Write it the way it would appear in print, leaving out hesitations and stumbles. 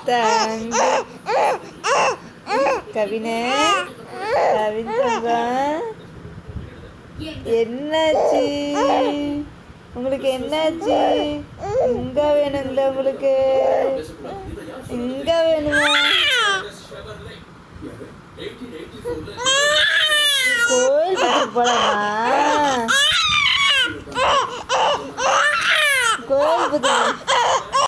தங்க கவினே, கவின் தங்கம், என்னாச்சு உங்களுக்கு? என்னாச்சு? இங்க வேணுங்களா உங்களுக்கு? இங்க வேணுமா? கோயிலுக்கு போலாமா? கோயில்